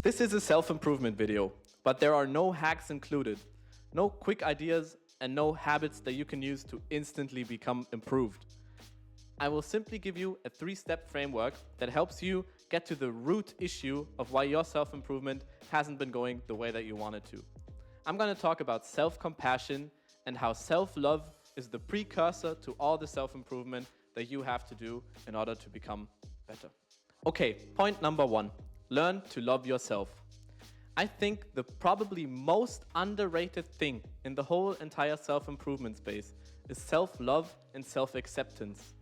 This is a self-improvement video, but there are no hacks included, no quick ideas, and no habits that you can use to instantly become improved. I will simply give you a 3-step framework that helps you get to the root issue of why your self-improvement hasn't been going the way that you want it to. I'm going to talk about self-compassion and how self-love is the precursor to all the self-improvement that you have to do in order to become better. Okay, point number 1. Learn to love yourself. I think the probably most underrated thing in the whole entire self-improvement space is self-love and self-acceptance.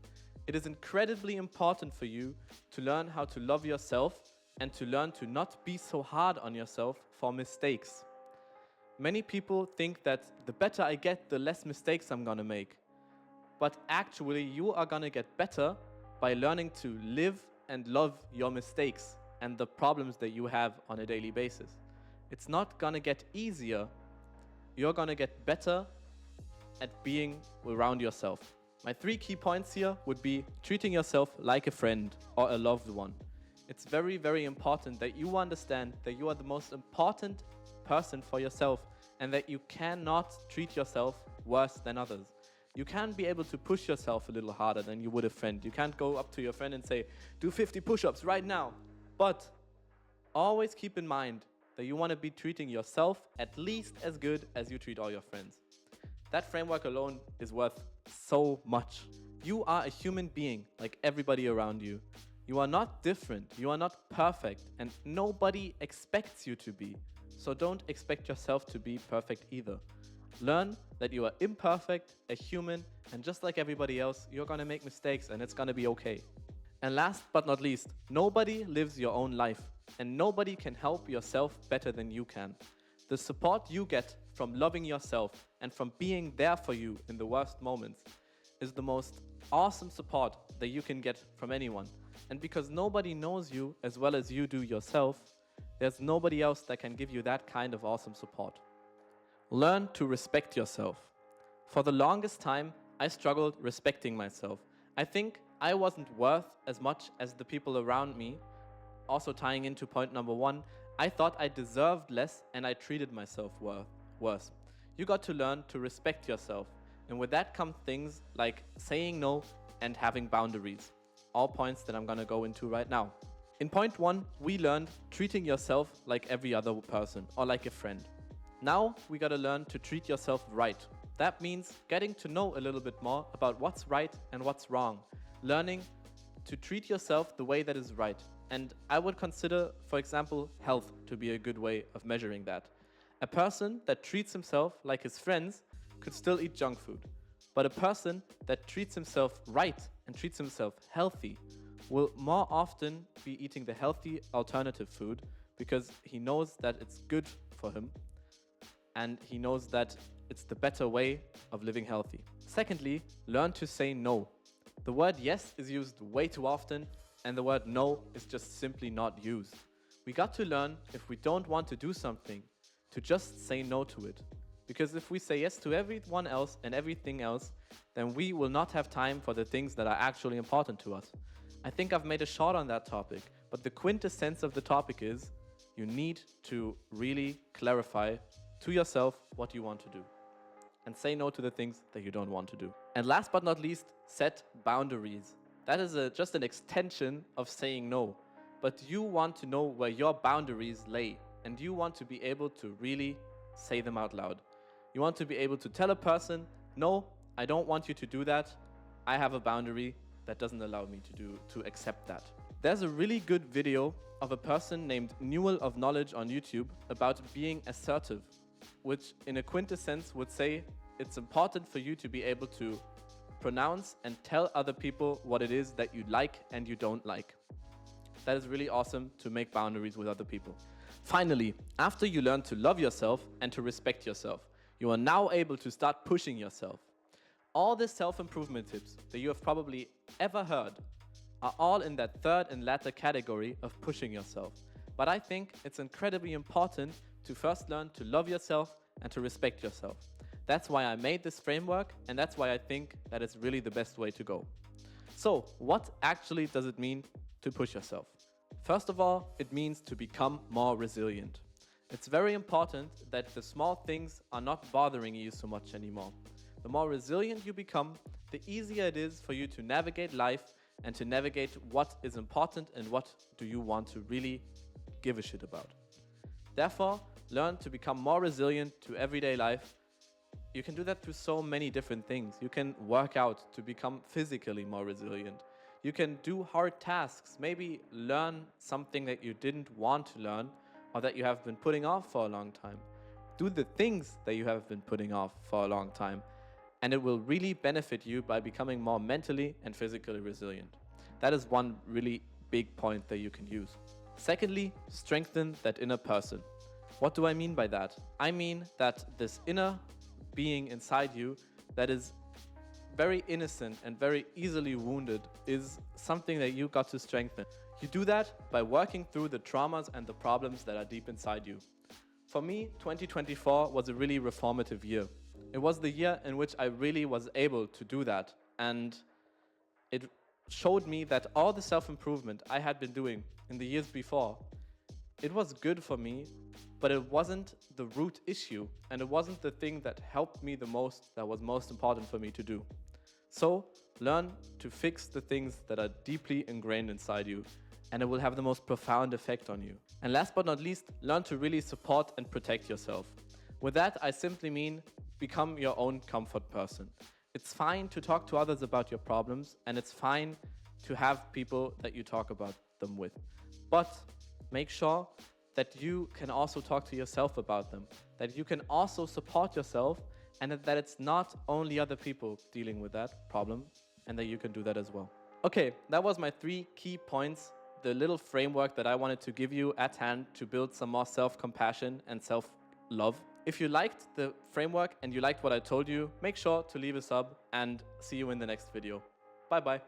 It is incredibly important for you to learn how to love yourself and to learn to not be so hard on yourself for mistakes. Many people think that the better I get, the less mistakes I'm gonna make. But actually, you are gonna get better by learning to live and love your mistakes and the problems that you have on a daily basis. It's not gonna get easier. You're gonna get better at being around yourself. My 3 key points here would be treating yourself like a friend or a loved one. It's very, very important that you understand that you are the most important person for yourself and that you cannot treat yourself worse than others. You can't be able to push yourself a little harder than you would a friend. You can't go up to your friend and say, do 50 push-ups right now. But always keep in mind that you want to be treating yourself at least as good as you treat all your friends. That framework alone is worth so much. You are a human being like everybody around you. You are not different, you are not perfect, and nobody expects you to be. So don't expect yourself to be perfect either. Learn that you are imperfect, a human, and just like everybody else, you're gonna make mistakes and it's gonna be okay. And last but not least, nobody lives your own life, and nobody can help yourself better than you can. The support you get from loving yourself and from being there for you in the worst moments is the most awesome support that you can get from anyone. And because nobody knows you as well as you do yourself, there's nobody else that can give you that kind of awesome support. Learn to respect yourself. For the longest time, I struggled respecting myself. I think I wasn't worth as much as the people around me. Also tying into point number 1, I thought I deserved less and I treated myself worse. You got to learn to respect yourself. And with that come things like saying no and having boundaries. All points that I'm gonna go into right now. In point 1, we learned treating yourself like every other person or like a friend. Now we gotta learn to treat yourself right. That means getting to know a little bit more about what's right and what's wrong. Learning to treat yourself the way that is right. And I would consider, for example, health to be a good way of measuring that. A person that treats himself like his friends could still eat junk food. But a person that treats himself right and treats himself healthy will more often be eating the healthy alternative food because he knows that it's good for him and he knows that it's the better way of living healthy. Secondly, learn to say no. The word yes is used way too often and the word no is just simply not used. We got to learn, if we don't want to do something, to just say no to it. Because if we say yes to everyone else and everything else, then we will not have time for the things that are actually important to us. I think I've made a short on that topic, but the quintessence of the topic is you need to really clarify to yourself what you want to do and say no to the things that you don't want to do. And last but not least, set boundaries. That is just an extension of saying no, but you want to know where your boundaries lay and you want to be able to really say them out loud. You want to be able to tell a person, no, I don't want you to do that. I have a boundary that doesn't allow me to accept that. There's a really good video of a person named Newell of Knowledge on YouTube about being assertive, which in a quintessence would say it's important for you to be able to pronounce and tell other people what it is that you like and you don't like. That is really awesome to make boundaries with other people. Finally, after you learn to love yourself and to respect yourself, you are now able to start pushing yourself. All the self-improvement tips that you have probably ever heard are all in that third and latter category of pushing yourself. But I think it's incredibly important to first learn to love yourself and to respect yourself. That's why I made this framework, and that's why I think that it's really the best way to go. So, what actually does it mean to push yourself? First of all, it means to become more resilient. It's very important that the small things are not bothering you so much anymore. The more resilient you become, the easier it is for you to navigate life and to navigate what is important and what do you want to really give a shit about. Therefore, learn to become more resilient to everyday life. You can do that through so many different things. You can work out to become physically more resilient. You can do hard tasks, maybe learn something that you didn't want to learn or that you have been putting off for a long time. Do the things that you have been putting off for a long time, and it will really benefit you by becoming more mentally and physically resilient. That is one really big point that you can use. Secondly, strengthen that inner person. What do I mean by that? I mean that this inner being inside you that is very innocent and very easily wounded is something that you got to strengthen. You do that by working through the traumas and the problems that are deep inside you. For me, 2024 was a really reformative year. It was the year in which I really was able to do that, and it showed me that all the self-improvement I had been doing in the years before, it was good for me, but it wasn't the root issue, and it wasn't the thing that helped me the most, that was most important for me to do. So, learn to fix the things that are deeply ingrained inside you, and it will have the most profound effect on you. And last but not least, learn to really support and protect yourself. With that, I simply mean become your own comfort person. It's fine to talk to others about your problems, and it's fine to have people that you talk about them with. But make sure that you can also talk to yourself about them, that you can also support yourself, and that it's not only other people dealing with that problem, and that you can do that as well. Okay, that was my 3 key points, the little framework that I wanted to give you at hand to build some more self-compassion and self-love. If you liked the framework and you liked what I told you, make sure to leave a sub and see you in the next video. Bye bye.